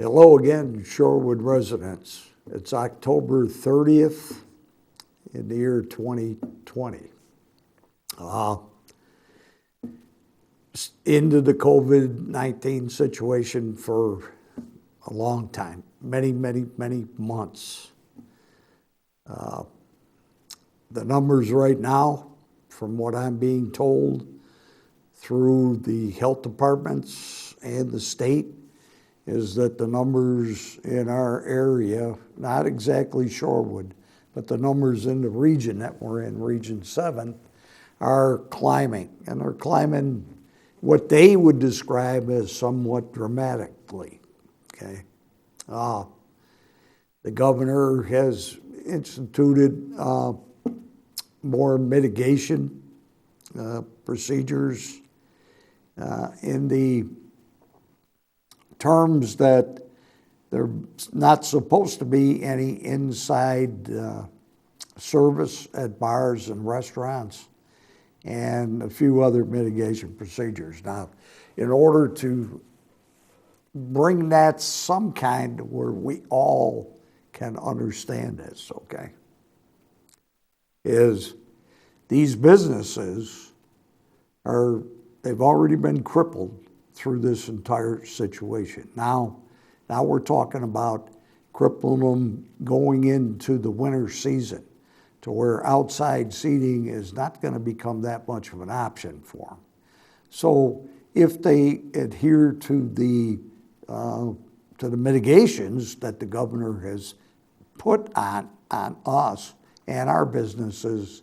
Hello again, Shorewood residents. It's October 30th in the year 2020. Into the COVID-19 situation for a long time, many months. The numbers right now, from what I'm being told through the health departments and the state, is that the numbers in our area, not exactly Shorewood, but the numbers in the region that we're in, Region 7, are climbing. And they're climbing what they would describe as somewhat dramatically, okay? The governor has instituted more mitigation procedures in the terms that there's not supposed to be any inside service at bars and restaurants, and a few other mitigation procedures. Now, in order to bring that some kind where we all can understand this, okay, is these businesses they've already been crippled through this entire situation. Now we're talking about crippling them going into the winter season to where outside seating is not going to become that much of an option for them. So if they adhere to the mitigations that the governor has put on us and our businesses,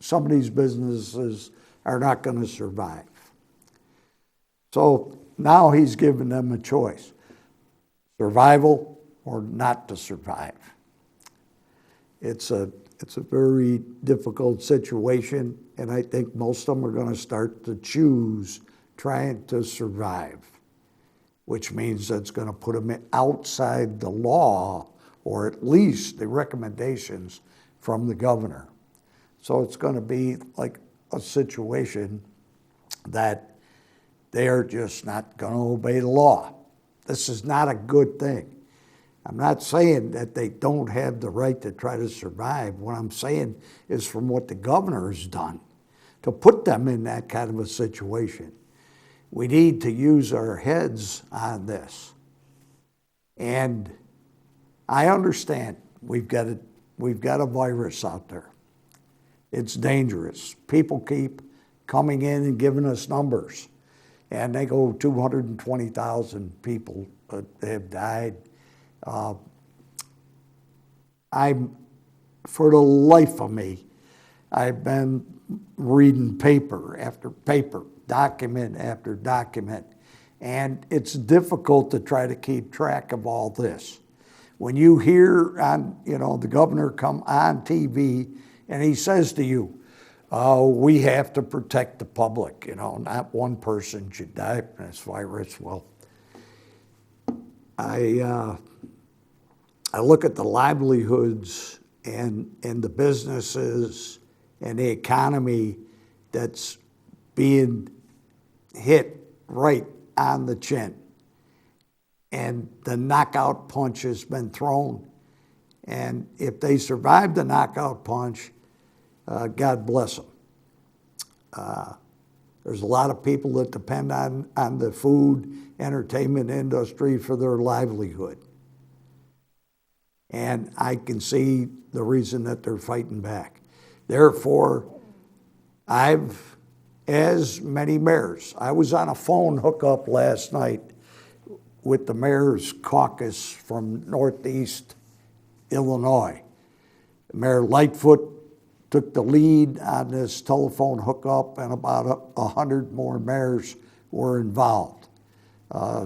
some of these businesses are not going to survive. So now he's given them a choice: survival or not to survive. It's a very difficult situation, and I think most of them are going to start to choose trying to survive, which means that's going to put them outside the law, or at least the recommendations from the governor. So it's going to be like a situation that they are just not going to obey the law. This is not a good thing. I'm not saying that they don't have the right to try to survive. What I'm saying is from what the governor has done to put them in that kind of a situation. We need to use our heads on this. And I understand we've got a virus out there. It's dangerous. People keep coming in and giving us numbers. And they go 220,000 people have died. For the life of me, I've been reading paper after paper, document after document, and it's difficult to try to keep track of all this. When you hear the governor come on TV and he says to you, we have to protect the public, not one person should die from this virus. Well, I look at the livelihoods and the businesses and the economy that's being hit right on the chin. And the knockout punch has been thrown. And if they survive the knockout punch, God bless them. There's a lot of people that depend on the food, entertainment industry for their livelihood. And I can see the reason that they're fighting back. Therefore, as many mayors, I was on a phone hookup last night with the mayor's caucus from Northeast Illinois. Mayor Lightfoot took the lead on this telephone hookup, and about 100 more mayors were involved.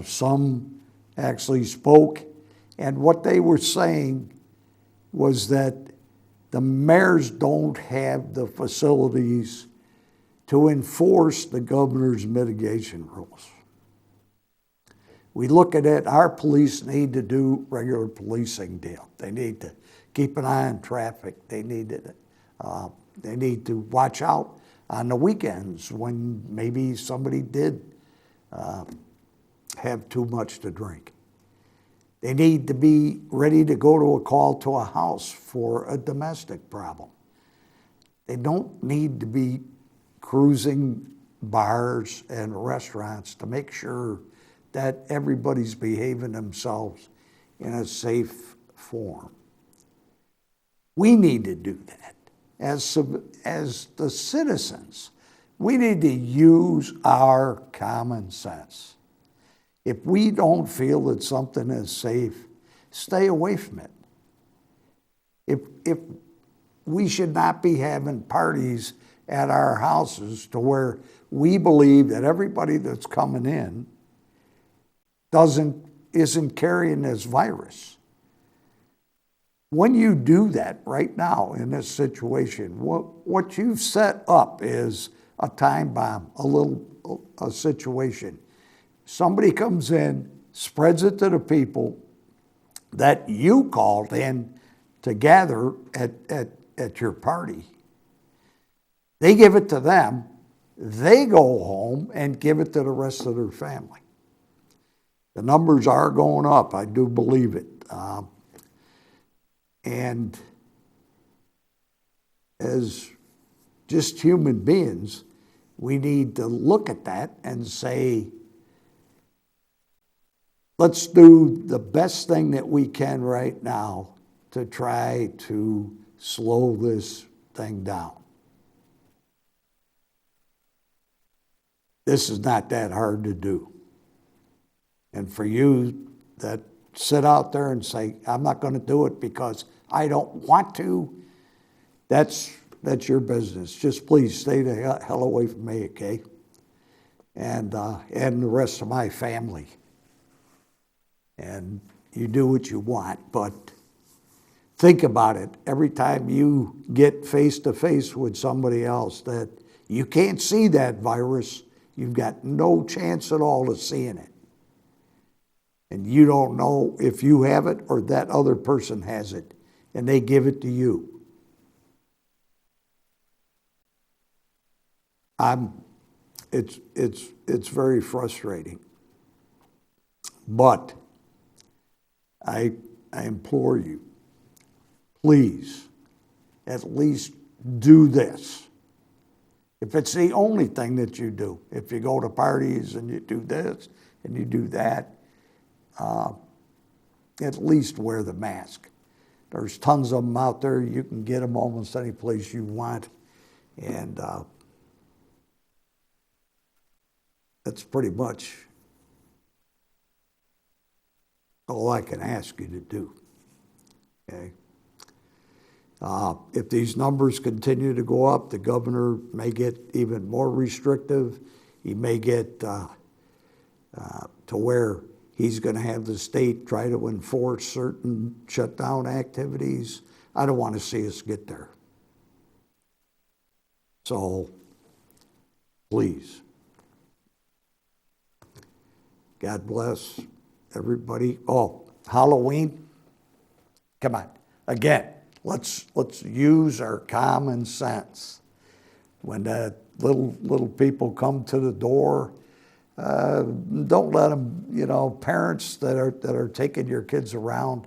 Some actually spoke, and what they were saying was that the mayors don't have the facilities to enforce the governor's mitigation rules. We look at it, our police need to do regular policing deal. They need to keep an eye on traffic. They need to watch out on the weekends when maybe somebody did have too much to drink. They need to be ready to go to a call to a house for a domestic problem. They don't need to be cruising bars and restaurants to make sure that everybody's behaving themselves in a safe form. We need to do that. As the citizens, we need to use our common sense. If we don't feel that something is safe, stay away from it. If we should not be having parties at our houses to where we believe that everybody that's coming in isn't carrying this virus. When you do that right now in this situation, what you've set up is a time bomb, a situation. Somebody comes in, spreads it to the people that you called in to gather at your party. They give it to them. They go home and give it to the rest of their family. The numbers are going up. I do believe it. And as just human beings, we need to look at that and say, let's do the best thing that we can right now to try to slow this thing down. This is not that hard to do. And for you that sit out there and say, I'm not going to do it because I don't want to, that's your business. Just please stay the hell away from me, okay? And the rest of my family. And you do what you want, but think about it. Every time you get face to face with somebody else that you can't see that virus, you've got no chance at all of seeing it. And you don't know if you have it or that other person has it, and they give it to you. It's very frustrating. But I implore you, please, at least do this. If it's the only thing that you do, if you go to parties and you do this and you do that, at least wear the mask. There's tons of them out there. You can get them almost any place you want. And that's pretty much all I can ask you to do. Okay? If these numbers continue to go up, the governor may get even more restrictive. He may get to where he's going to have the state try to enforce certain shutdown activities. I don't want to see us get there. So, please, God bless everybody. Oh, Halloween, come on. Again, let's use our common sense. When the little people come to the door, don't let them, parents that are taking your kids around,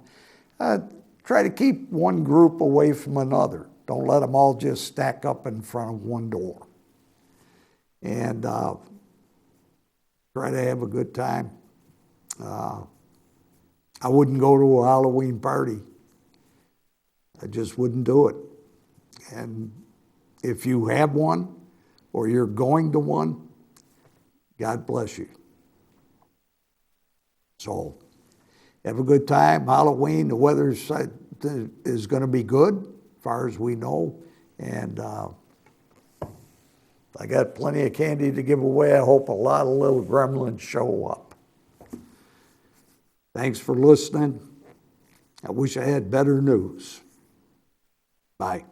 try to keep one group away from another. Don't let them all just stack up in front of one door. And try to have a good time. I wouldn't go to a Halloween party. I just wouldn't do it. And if you have one or you're going to one, God bless you. So, have a good time. Halloween, the weather is going to be good, as far as we know. And I got plenty of candy to give away. I hope a lot of little gremlins show up. Thanks for listening. I wish I had better news. Bye.